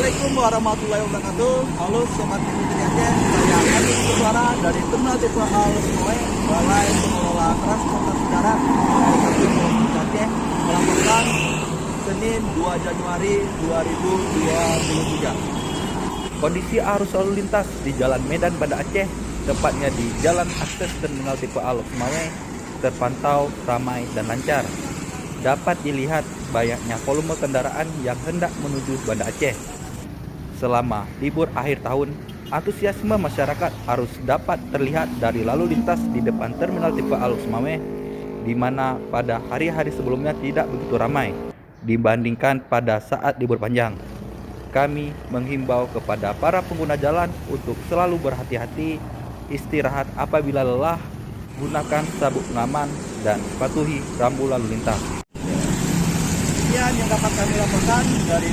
Assalamualaikum warahmatullahi wabarakatuh. Halo Sobat Putri Aceh, saya Adi Suara dari Terminal Tipe Al Soe, Balai Pengelola Transportasi Darat Kabupaten Provinsi Aceh, melaporkan Senin 2 Januari 2023. Kondisi arus lalu lintas di Jalan Medan Banda Aceh, tepatnya di Jalan Akses Terminal Tipe Al Soe, terpantau ramai dan lancar. Dapat dilihat banyaknya volume kendaraan yang hendak menuju Banda Aceh. Selama libur akhir tahun, antusiasme masyarakat harus dapat terlihat dari lalu lintas di depan Terminal Tipe Al Soe, di mana pada hari-hari sebelumnya tidak begitu ramai dibandingkan pada saat libur panjang. Kami menghimbau kepada para pengguna jalan untuk selalu berhati-hati, istirahat apabila lelah, gunakan sabuk pengaman, dan patuhi rambu lalu lintas. Sekian yang dapat kami laporkan dari